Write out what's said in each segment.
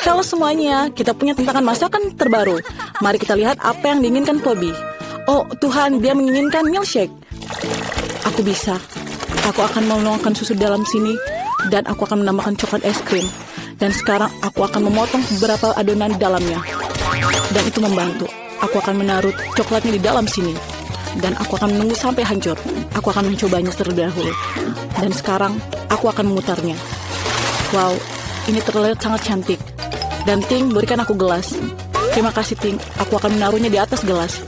Halo semuanya, kita punya tantangan masakan terbaru. Mari kita lihat apa yang diinginkan Pobi. Oh Tuhan, dia menginginkan milkshake. Aku bisa. Aku akan menuangkan susu dalam sini, dan aku akan menambahkan coklat es krim. Dan sekarang aku akan memotong beberapa adonan di dalamnya. Dan itu membantu. Aku akan menaruh coklatnya di dalam sini. Dan aku akan menunggu sampai hancur. Aku akan mencobanya terlebih dahulu. Dan sekarang aku akan memutarnya. Wow, ini terlihat sangat cantik. Dan Ting, berikan aku gelas. Terima kasih Ting, aku akan menaruhnya di atas gelas.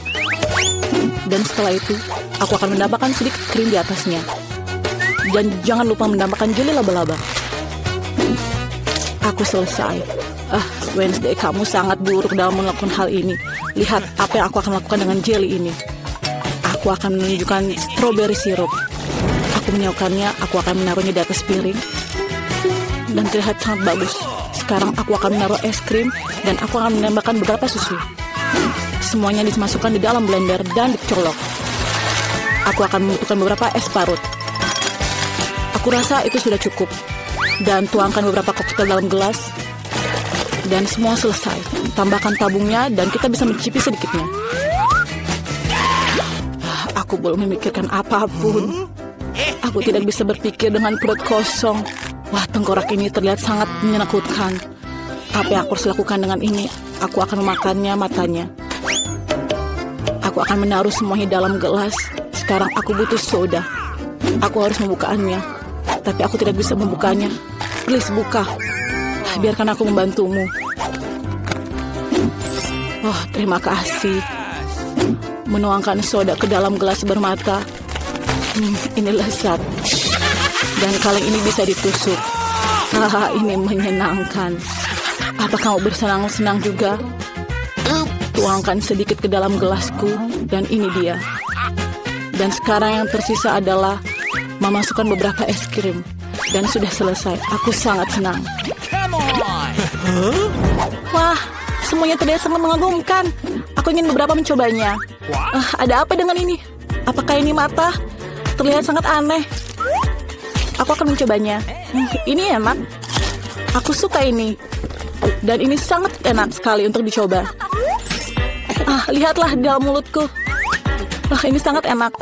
Dan setelah itu, aku akan menambahkan sedikit krim di atasnya. Dan jangan lupa menambahkan jeli laba-laba. Aku selesai. Wednesday, kamu sangat buruk dalam melakukan hal ini. Lihat apa yang aku akan lakukan dengan jelly ini. Aku akan menunjukkan strawberry syrup. Aku menyaukannya, aku akan menaruhnya di atas piring. Dan terlihat sangat bagus. Sekarang aku akan menaruh es krim dan aku akan menambahkan beberapa susu. Semuanya dimasukkan di dalam blender dan dicolok. Aku akan membutuhkan beberapa es parut. Aku rasa itu sudah cukup. Dan tuangkan beberapa koktail dalam gelas. Dan semua selesai. Tambahkan tabungnya dan kita bisa mencicipi sedikitnya. Aku belum memikirkan apapun. Aku tidak bisa berpikir dengan perut kosong. Wah, tengkorak ini terlihat sangat menakutkan. Apa yang aku harus lakukan dengan ini? Aku akan memakannya matanya. Aku akan menaruh semuanya dalam gelas. Sekarang aku butuh soda. Aku harus membukanya. Tapi aku tidak bisa membukanya. Please, buka. Biarkan aku membantumu. Oh, terima kasih. Menuangkan soda ke dalam gelas bermata. Ini lezat. Dan kaleng ini bisa ditusuk. Ini menyenangkan. Apa kamu bersenang-senang juga? Tuangkan sedikit ke dalam gelasku. Dan ini dia. Dan sekarang yang tersisa adalah memasukkan beberapa es krim. Dan sudah selesai. Aku sangat senang. Wah, semuanya terlihat sangat mengagumkan. Aku ingin beberapa mencobanya. Ada apa dengan ini? Apakah ini mata? Terlihat sangat aneh. Aku akan mencobanya. Ini enak. Aku suka ini. Dan ini sangat enak sekali untuk dicoba. Lihatlah di dalam mulutku. Ini sangat enak.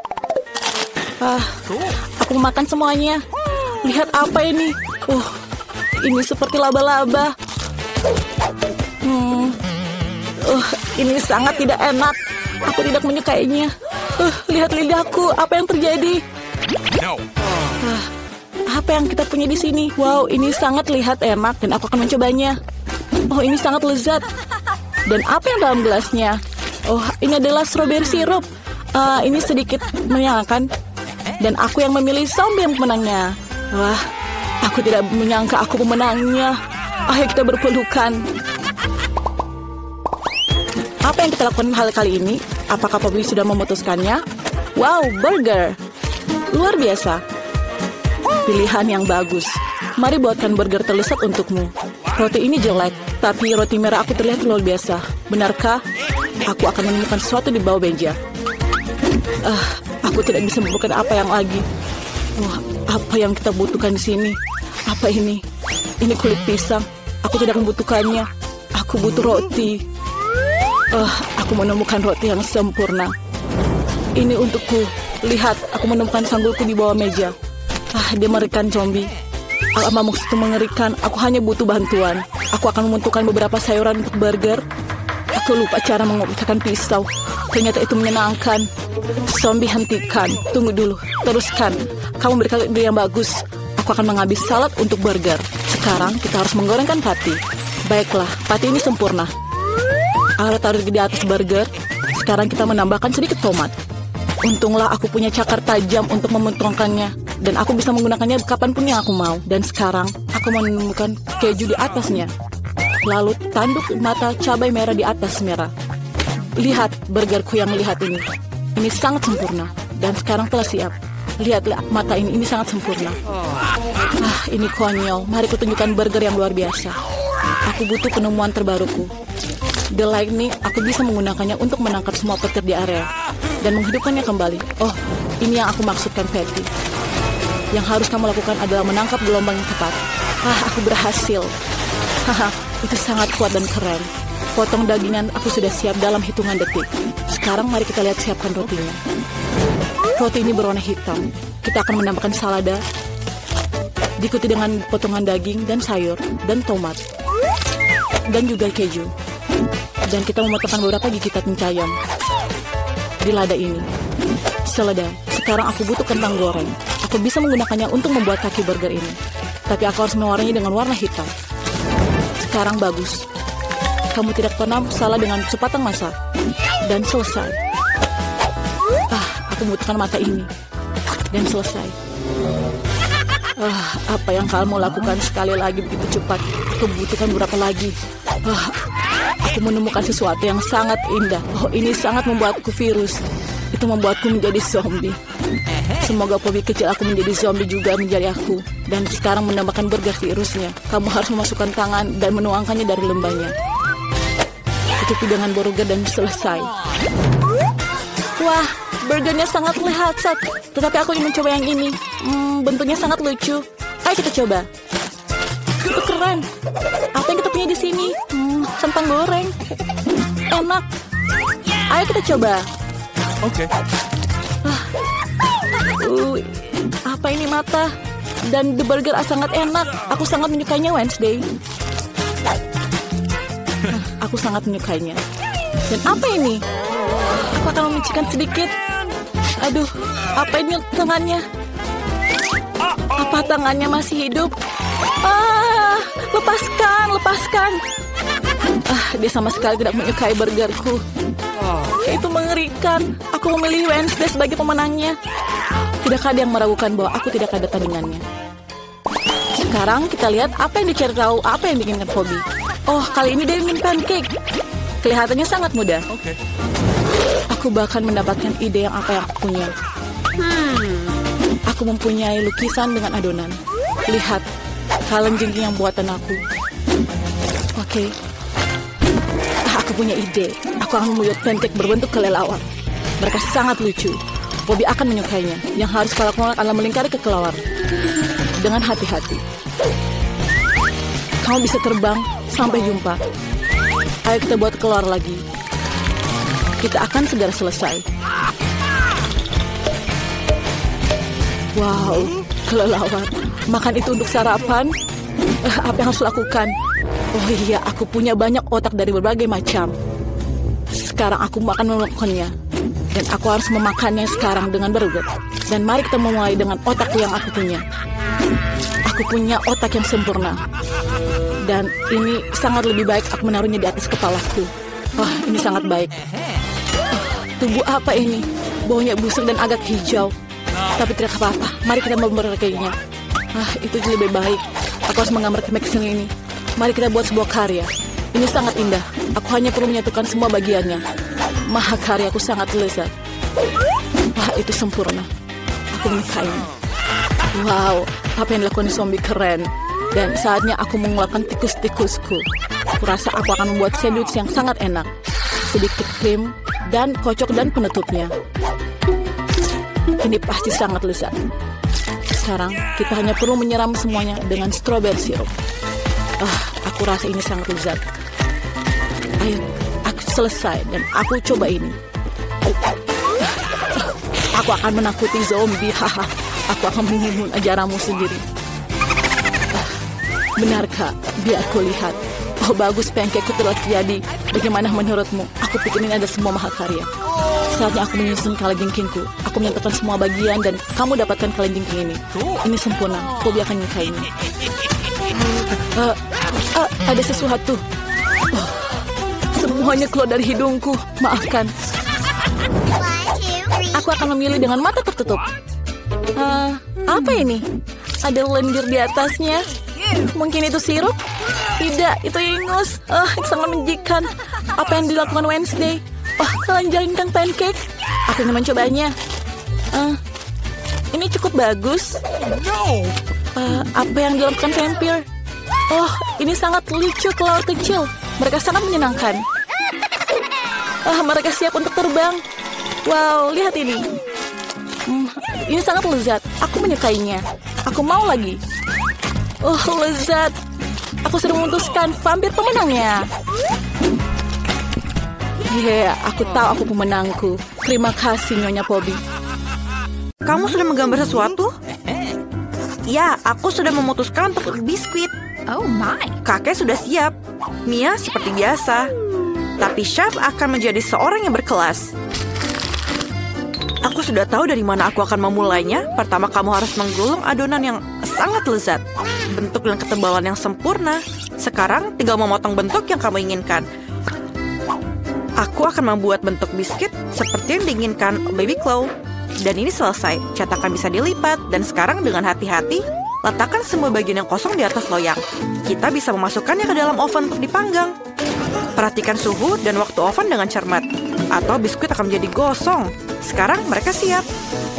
Aku makan semuanya. Lihat apa ini. Ini seperti laba-laba. Ini sangat tidak enak. Aku tidak menyukainya. Lihat lidahku. Apa yang terjadi? Apa yang kita punya di sini? Wow, ini sangat lihat enak dan aku akan mencobanya. Oh, ini sangat lezat. Dan apa yang dalam gelasnya? Oh, ini adalah strawberry syrup. Ini sedikit menyenangkan. Dan aku yang memilih zombie yang pemenangnya. Wah, aku tidak menyangka aku pemenangnya. Ayo kita berpelukan. Apa yang kita lakukan kali ini? Apakah Pobi sudah memutuskannya? Wow, burger. Luar biasa. Pilihan yang bagus. Mari buatkan burger terlezat untukmu. Roti ini jelek, tapi roti merah aku terlihat luar biasa. Benarkah? Aku akan menemukan sesuatu di bawah meja. Aku tidak bisa menemukan apa yang lagi. Wah, apa yang kita butuhkan di sini? Apa ini? Ini kulit pisang. Aku tidak membutuhkannya. Aku butuh roti. Aku menemukan roti yang sempurna. Ini untukku. Lihat, aku menemukan sanggulku di bawah meja. Dia mengerikan zombie. Apa maksud itu mengerikan? Aku hanya butuh bantuan. Aku akan membutuhkan beberapa sayuran untuk burger. Aku lupa cara mengoperasikan pisau. Ternyata itu menyenangkan. Zombie, hentikan. Tunggu dulu. Teruskan. Kamu berikan ide yang bagus. Aku akan menghabis salad untuk burger. Sekarang kita harus menggorengkan patty. Baiklah, patty ini sempurna. Aku taruh di atas burger. Sekarang kita menambahkan sedikit tomat. Untunglah aku punya cakar tajam untuk memotongkannya. Dan aku bisa menggunakannya kapanpun yang aku mau. Dan sekarang aku menemukan keju di atasnya. Lalu tanduk mata cabai merah di atas merah. Lihat burgerku yang melihat ini. Ini sangat sempurna. Dan sekarang telah siap. Lihatlah mata ini sangat sempurna. Ini konyol. Mari kutunjukkan burger yang luar biasa. Aku butuh penemuan terbaruku. The Lightning, aku bisa menggunakannya untuk menangkap semua petir di area. Dan menghidupkannya kembali. Oh, ini yang aku maksudkan, Patty. Yang harus kamu lakukan adalah menangkap gelombang yang tepat. Aku berhasil. Itu sangat kuat dan keren. Potong dagingan aku sudah siap dalam hitungan detik. Sekarang mari kita lihat siapkan rotinya. Roti ini berwarna hitam. Kita akan menambahkan salada, diikuti dengan potongan daging dan sayur, dan tomat, dan juga keju. Dan kita memotongkan beberapa gigitan ayam di lada ini. Selesai. Sekarang aku butuh kentang goreng. Aku bisa menggunakannya untuk membuat kaki burger ini. Tapi aku harus mewarnainya dengan warna hitam. Sekarang bagus. Kamu tidak pernah salah dengan sepatang masak. Dan selesai. Aku membutuhkan mata ini. Dan selesai. Apa yang kamu lakukan sekali lagi begitu cepat? Aku membutuhkan beberapa lagi. Aku menemukan sesuatu yang sangat indah. Oh, ini sangat membuatku virus. Itu membuatku menjadi zombie. Semoga Pobi kecil aku menjadi zombie juga menjadi aku. Dan sekarang menambahkan burger virusnya. Kamu harus memasukkan tangan dan menuangkannya dari lembahnya. Tutupi dengan burger dan selesai. Wah, burgernya sangat lezat. Tetapi aku ingin mencoba yang ini. Bentuknya sangat lucu. Ayo kita coba. Itu keren. Apa yang kita punya di sini? Kentang goreng. Enak. Ayo kita coba. Oke. Apa ini mata? Dan the burger sangat enak. Aku sangat menyukainya Wednesday. Aku sangat menyukainya. Dan apa ini? Aku akan memicikan sedikit. Aduh, apa ini tangannya? Apa tangannya masih hidup? Lepaskan. Dia sama sekali tidak menyukai burgerku. Itu mengerikan. Aku memilih Wednesday sebagai pemenangnya. Tidakkah ada yang meragukan bahwa aku tidak ada tandingannya? Sekarang kita lihat apa yang dicari tahu, apa yang diinginkan Pobi. Oh, kali ini dia ingin pancake. Kelihatannya sangat mudah. Aku bahkan mendapatkan ide yang apa yang aku punya. Aku mempunyai lukisan dengan adonan. Lihat, kaleng-jengking yang buatan aku. Oke. Aku punya ide. Aku akan membuat pancake berbentuk kelelawar. Mereka sangat lucu. Pobi akan menyukainya. Yang harus kau lakukan adalah melingkari ke kelelawar. Dengan hati-hati. Kamu bisa terbang. Sampai jumpa. Ayo kita buat keluar lagi. Kita akan segera selesai. Wow, kelelawar. Makan itu untuk sarapan? Apa yang harus lakukan? Oh iya, aku punya banyak otak dari berbagai macam. Sekarang aku akan melakukannya. Dan aku harus memakannya sekarang dengan burger. Dan mari kita memulai dengan otak yang aku punya. Aku punya otak yang sempurna. Dan ini sangat lebih baik aku menaruhnya di atas kepalaku. Wah, ini sangat baik. Tubuh apa ini? Baunya busuk dan agak hijau. Tapi tidak apa-apa. Mari kita memperkainya. Itu lebih baik. Aku harus menggambar kemaxian ini. Mari kita buat sebuah karya. Ini sangat indah. Aku hanya perlu menyatukan semua bagiannya. Mahakaryaku sangat lezat. Wah, itu sempurna. Aku menyukainya. Wow, apa yang dilakukan zombie keren. Dan saatnya aku mengeluarkan tikus-tikusku. Aku rasa aku akan membuat sandwich yang sangat enak. Sedikit krim dan kocok dan penutupnya. Ini pasti sangat lezat. Sekarang kita hanya perlu menyiram semuanya dengan strawberry syrup. Aku rasa ini sangat lezat. Ayo, aku selesai dan aku coba ini. Aku akan menakuti zombie. Aku akan menghimpun ajaranmu sendiri. Benarkah? Biar aku lihat. Oh, bagus, pancake-ku telah terjadi. Bagaimana menurutmu? Aku pikir ini ada semua mahakarya. Saatnya aku menyusun kalajengkingku. Aku menyatukan semua bagian dan kamu dapatkan kalajengking ini. Ini sempurna. Pobi akan menyukainya. Ada sesuatu. Semuanya keluar dari hidungku. Maafkan. Aku akan memilih dengan mata tertutup. Apa ini? Ada lendir di atasnya. Mungkin itu sirup? Tidak, itu ingus. Itu sangat menjijikan. Apa yang dilakukan Wednesday? Kalian jalankan pancake? Aku ingin mencobanya. Ini cukup bagus. Apa yang dilakukan vampir? Ini sangat lucu, kelelawar kecil. Mereka sangat menyenangkan. Mereka siap untuk terbang. Wow, lihat ini. Ini sangat lezat. Aku menyukainya. Aku mau lagi. Lezat. Aku sudah memutuskan vampir pemenangnya. Hehe, aku tahu aku pemenangku. Terima kasih, Nyonya Pobi. Kamu sudah menggambar sesuatu? Ya, aku sudah memutuskan untuk biskuit. Oh my. Kakek sudah siap. Mia seperti biasa. Tapi chef akan menjadi seorang yang berkelas. Aku sudah tahu dari mana aku akan memulainya. Pertama, kamu harus menggulung adonan yang sangat lezat. Bentuk dan ketebalan yang sempurna. Sekarang, tinggal memotong bentuk yang kamu inginkan. Aku akan membuat bentuk biskuit seperti yang diinginkan Baby Claw. Dan ini selesai. Cetakan bisa dilipat. Dan sekarang dengan hati-hati, letakkan semua bagian yang kosong di atas loyang. Kita bisa memasukkannya ke dalam oven untuk dipanggang. Perhatikan suhu dan waktu oven dengan cermat. Atau biskuit akan menjadi gosong. Sekarang mereka siap.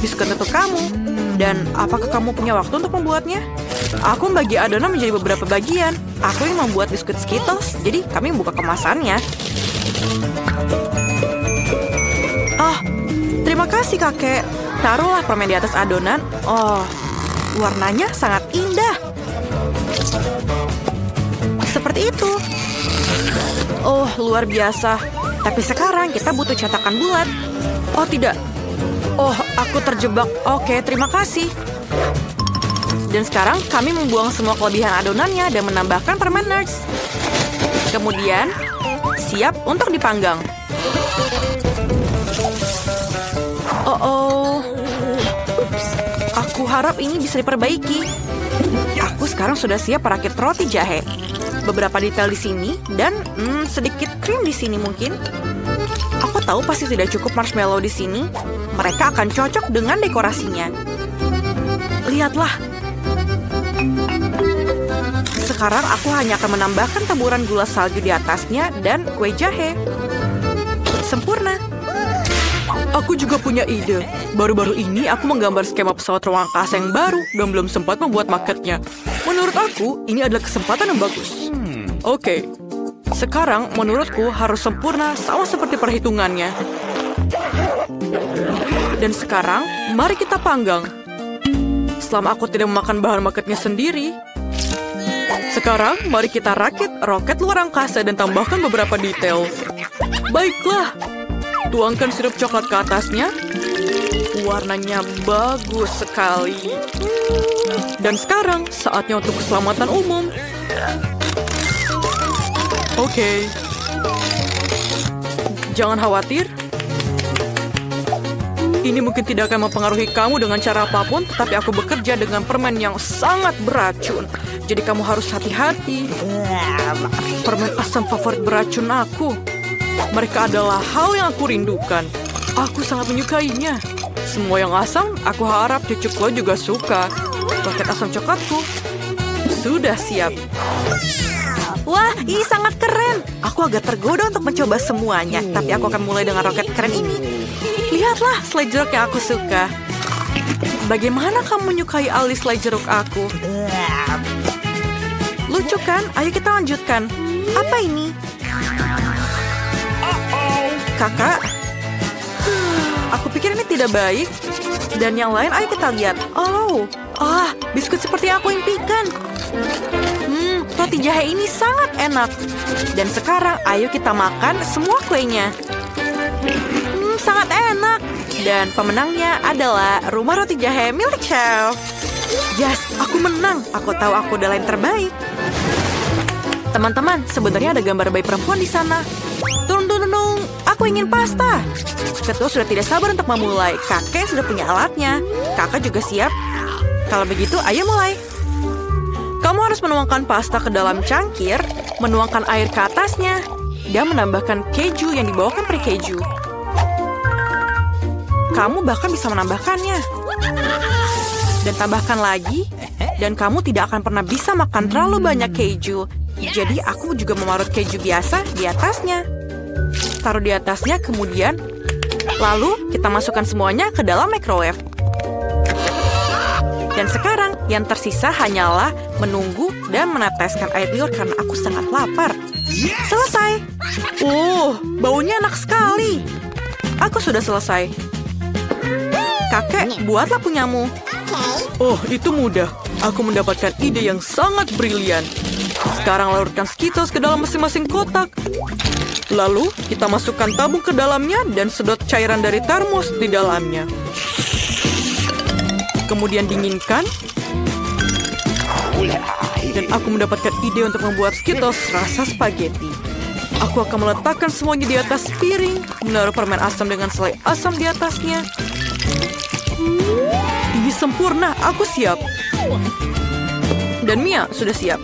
Biskuit untuk kamu. Dan apakah kamu punya waktu untuk membuatnya? Aku membagi adonan menjadi beberapa bagian. Aku ingin membuat biskuit Skittles. Jadi kami membuka kemasannya. Oh, terima kasih kakek. Taruhlah permen di atas adonan. Oh, warnanya sangat indah. Seperti itu. Oh, luar biasa. Tapi sekarang kita butuh cetakan bulat. Oh, tidak. Oh, aku terjebak. Oke, terima kasih. Dan sekarang kami membuang semua kelebihan adonannya dan menambahkan permen Nerds. Kemudian, siap untuk dipanggang. Oh. Aku harap ini bisa diperbaiki. Aku sekarang sudah siap merakit roti jahe. Beberapa detail di sini dan sedikit krim di sini mungkin. Aku tahu pasti tidak cukup marshmallow di sini. Mereka akan cocok dengan dekorasinya. Lihatlah. Sekarang aku hanya akan menambahkan taburan gula salju di atasnya dan kue jahe. Sempurna. Aku juga punya ide. Baru-baru ini aku menggambar skema pesawat ruang angkasa yang baru dan belum sempat membuat maketnya. Menurut aku, ini adalah kesempatan yang bagus. Oke. Sekarang, menurutku harus sempurna sama seperti perhitungannya. Dan sekarang, mari kita panggang. Selama aku tidak memakan bahan maketnya sendiri. Sekarang, mari kita rakit roket luar angkasa dan tambahkan beberapa detail. Baiklah. Tuangkan sirup coklat ke atasnya. Warnanya bagus sekali. Dan sekarang, saatnya untuk keselamatan umum. Oke. Jangan khawatir. Ini mungkin tidak akan mempengaruhi kamu dengan cara apapun, tetapi aku bekerja dengan permen yang sangat beracun. Jadi kamu harus hati-hati. Permen asam favorit beracun aku. Mereka adalah hal yang aku rindukan. Aku sangat menyukainya. Semua yang asam, aku harap cucu Chloe juga suka. Roket asam coklatku sudah siap. Wah, ini sangat keren. Aku agak tergoda untuk mencoba semuanya. Tapi aku akan mulai dengan roket keren ini. Lihatlah selai jeruk yang aku suka. Bagaimana kamu menyukai alis selai jeruk aku? Lucu kan? Ayo kita lanjutkan. Apa ini? Kakak? Aku pikir ini tidak baik. Dan yang lain, ayo kita lihat. Biskuit seperti yang aku impikan. Roti jahe ini sangat enak. Dan sekarang, ayo kita makan semua kuenya. Sangat enak. Dan pemenangnya adalah Rumah Roti Jahe milik Chef. Yes, aku menang. Aku tahu aku adalah yang terbaik. Teman-teman, sebenarnya ada gambar bayi perempuan di sana. Tunggu. Aku ingin pasta. Ketua sudah tidak sabar untuk memulai. Kakek sudah punya alatnya. Kakak juga siap. Kalau begitu, ayo mulai. Kamu harus menuangkan pasta ke dalam cangkir, menuangkan air ke atasnya, dan menambahkan keju yang dibawakan peri keju. Kamu bahkan bisa menambahkannya. Dan tambahkan lagi, dan kamu tidak akan pernah bisa makan terlalu banyak keju. Jadi aku juga memarut keju biasa di atasnya. Taruh di atasnya, kemudian lalu kita masukkan semuanya ke dalam microwave. Dan sekarang yang tersisa hanyalah menunggu dan meneteskan air liur karena aku sangat lapar. Selesai. Baunya enak sekali. Aku sudah selesai. Kakek, buatlah punyamu. Oh, itu mudah. Aku mendapatkan ide yang sangat brilian. Sekarang larutkan Skittles ke dalam masing-masing kotak. Lalu, kita masukkan tabung ke dalamnya dan sedot cairan dari termos di dalamnya. Kemudian dinginkan. Dan aku mendapatkan ide untuk membuat Skittles rasa spaghetti. Aku akan meletakkan semuanya di atas piring, menaruh permen asam dengan selai asam di atasnya. Ini sempurna, aku siap. Dan Mia sudah siap.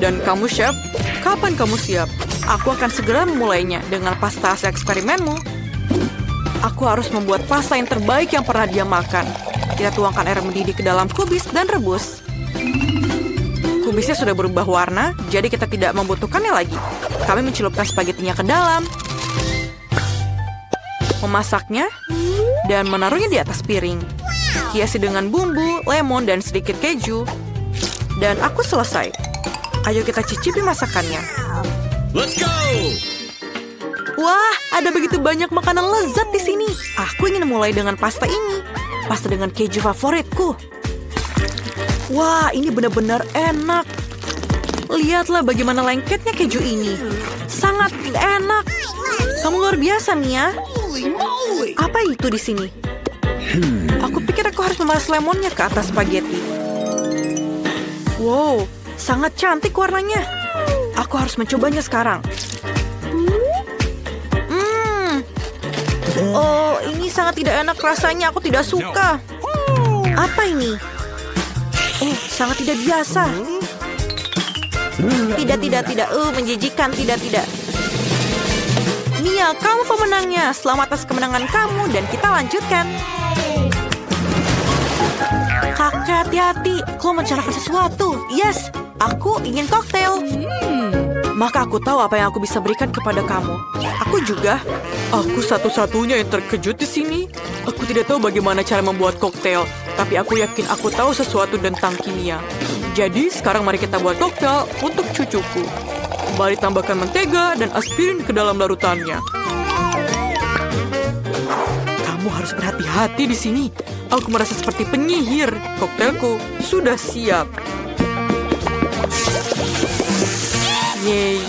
Dan kamu, Chef, kapan kamu siap? Aku akan segera memulainya dengan pasta hasil eksperimenmu. Aku harus membuat pasta yang terbaik yang pernah dia makan. Kita tuangkan air mendidih ke dalam kubis dan rebus. Kubisnya sudah berubah warna, jadi kita tidak membutuhkannya lagi. Kami mencelupkan spagettinya ke dalam, memasaknya, dan menaruhnya di atas piring. Hiasi dengan bumbu, lemon, dan sedikit keju. Dan aku selesai. Ayo kita cicipi masakannya. Let's go! Wah, ada begitu banyak makanan lezat di sini. Aku ingin mulai dengan pasta ini. Pasta dengan keju favoritku. Wah, ini benar-benar enak. Lihatlah bagaimana lengketnya keju ini. Sangat enak. Kamu luar biasa, Mia. Apa itu di sini? Aku pikir aku harus memeras lemonnya ke atas spaghetti. Wow, sangat cantik warnanya. Aku harus mencobanya sekarang. Oh, ini sangat tidak enak rasanya. Aku tidak suka. Apa ini? Oh, sangat tidak biasa. Tidak. Menjijikan. Tidak. Mia, kamu pemenangnya. Selamat atas kemenangan kamu. Dan kita lanjutkan. Kakak, hati-hati. Kau mencarakan sesuatu. Yes, aku ingin koktail. Maka aku tahu apa yang aku bisa berikan kepada kamu. Aku juga. Aku satu-satunya yang terkejut di sini. Aku tidak tahu bagaimana cara membuat koktail. Tapi aku yakin aku tahu sesuatu tentang kimia. Jadi sekarang mari kita buat koktail untuk cucuku. Mari tambahkan mentega dan aspirin ke dalam larutannya. Kamu harus berhati-hati di sini. Aku merasa seperti penyihir. Koktailku sudah siap. Yeay.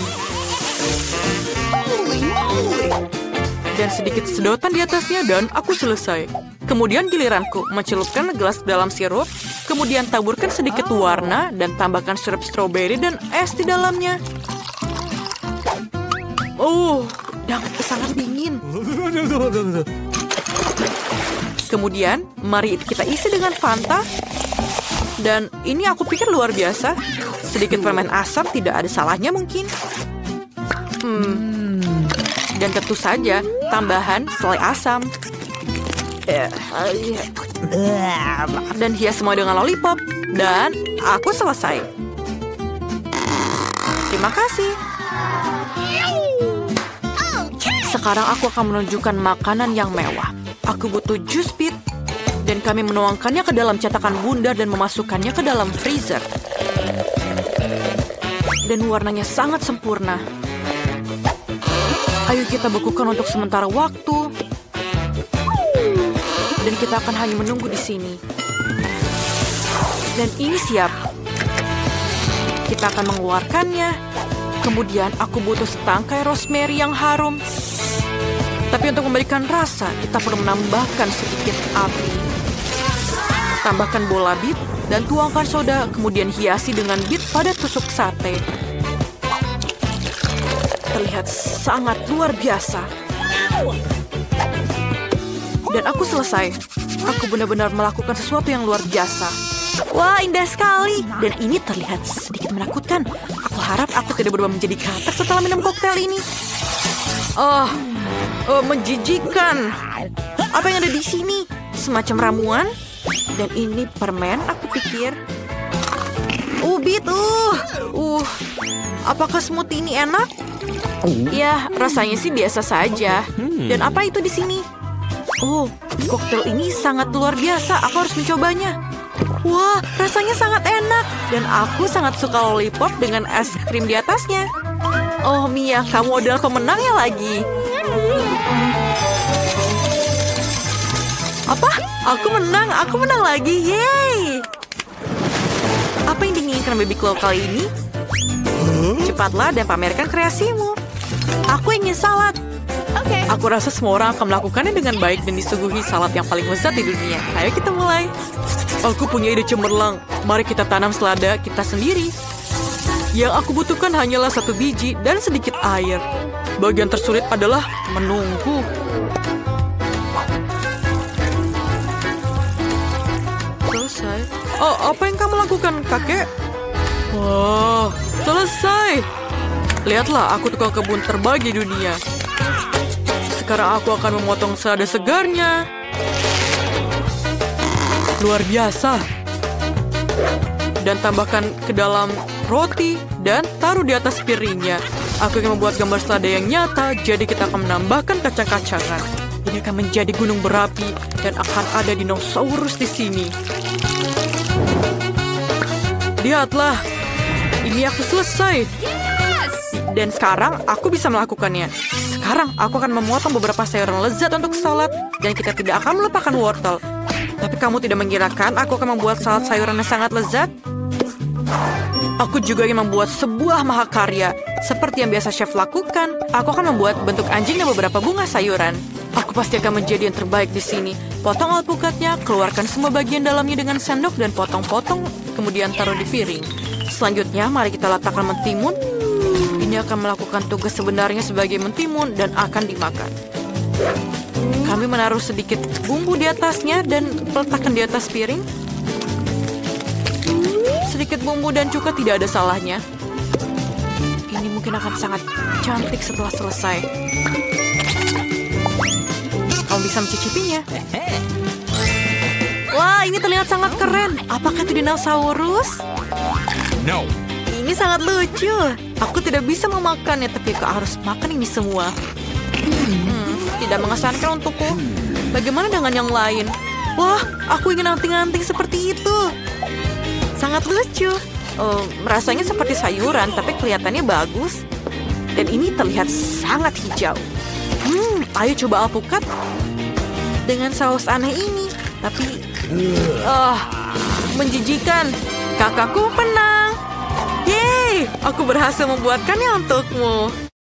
Dan sedikit sedotan di atasnya dan aku selesai. Kemudian giliranku mencelupkan gelas dalam sirup, kemudian taburkan sedikit warna dan tambahkan sirup stroberi dan es di dalamnya. Oh, dan sangat dingin. Kemudian, mari kita isi dengan Fanta. Dan ini aku pikir luar biasa. Sedikit permen asam tidak ada salahnya mungkin. Dan tentu saja tambahan selai asam. Dan hias semua dengan lollipop. Dan aku selesai. Terima kasih. Sekarang aku akan menunjukkan makanan yang mewah. Aku butuh jus pit. Dan kami menuangkannya ke dalam cetakan bundar dan memasukkannya ke dalam freezer. Dan warnanya sangat sempurna. Ayo kita bekukan untuk sementara waktu. Dan kita akan hanya menunggu di sini. Dan ini siap. Kita akan mengeluarkannya. Kemudian aku butuh setangkai rosemary yang harum. Tapi untuk memberikan rasa, kita perlu menambahkan sedikit api. Tambahkan bola bit dan tuangkan soda. Kemudian hiasi dengan bit pada tusuk sate. Terlihat sangat luar biasa. Dan aku selesai. Aku benar-benar melakukan sesuatu yang luar biasa. Wah, indah sekali. Dan ini terlihat sedikit menakutkan. Aku harap aku tidak berubah menjadi katak setelah minum koktail ini. Menjijikan. Apa yang ada di sini? Semacam ramuan. Dan ini permen, aku pikir. Bit. Apakah smoothie ini enak? Ya, rasanya sih biasa saja. Dan apa itu di sini? Oh, koktail ini sangat luar biasa. Aku harus mencobanya. Wah, rasanya sangat enak. Dan aku sangat suka lollipop dengan es krim di atasnya. Oh, Mia, kamu adalah pemenangnya lagi. Apa? Aku menang lagi. Yeay! Apa yang diinginkan baby Chloe kali ini? Cepatlah dan pamerkan kreasimu. Aku ingin salad. Aku rasa semua orang akan melakukannya dengan baik dan disuguhi salad yang paling lezat di dunia. Ayo kita mulai. Aku punya ide cemerlang. Mari kita tanam selada kita sendiri. Yang aku butuhkan hanyalah 1 biji dan sedikit air. Bagian tersulit adalah menunggu. Selesai. Oh, apa yang kamu lakukan, kakek? Wah, selesai. Lihatlah, aku tukang kebun terbaik di dunia. Sekarang aku akan memotong selada segarnya. Luar biasa. Dan tambahkan ke dalam roti dan taruh di atas piringnya. Aku ingin membuat gambar selada yang nyata, jadi kita akan menambahkan kacang-kacangan. Ini akan menjadi gunung berapi dan akan ada dinosaurus di sini. Lihatlah, ini aku selesai. Dan sekarang aku bisa melakukannya. Sekarang aku akan memotong beberapa sayuran lezat untuk salad dan kita tidak akan melupakan wortel. Tapi kamu tidak mengirakan aku akan membuat salad sayuran yang sangat lezat? Aku juga ingin membuat sebuah mahakarya. Seperti yang biasa chef lakukan, aku akan membuat bentuk anjing dan beberapa bunga sayuran. Aku pasti akan menjadi yang terbaik di sini. Potong alpukatnya, keluarkan semua bagian dalamnya dengan sendok dan potong-potong, kemudian taruh di piring. Selanjutnya, mari kita letakkan mentimun. Ini akan melakukan tugas sebenarnya sebagai mentimun dan akan dimakan. Kami menaruh sedikit bumbu di atasnya dan letakkan di atas piring. Sedikit bumbu dan cuka tidak ada salahnya. Ini mungkin akan sangat cantik setelah selesai. Kamu bisa mencicipinya. Wah, ini terlihat sangat keren. Apakah itu dinosaurus? No. Ini sangat lucu. Aku tidak bisa memakannya, tapi kau harus makan ini semua. Tidak mengesankan untukku. Bagaimana dengan yang lain? Wah, aku ingin anting-anting seperti itu. Sangat lucu. Rasanya seperti sayuran, tapi kelihatannya bagus. Dan ini terlihat sangat hijau. Ayo coba alpukat dengan saus aneh ini. Tapi, menjijikan. Kakakku menang. Yeay, aku berhasil membuatkannya untukmu.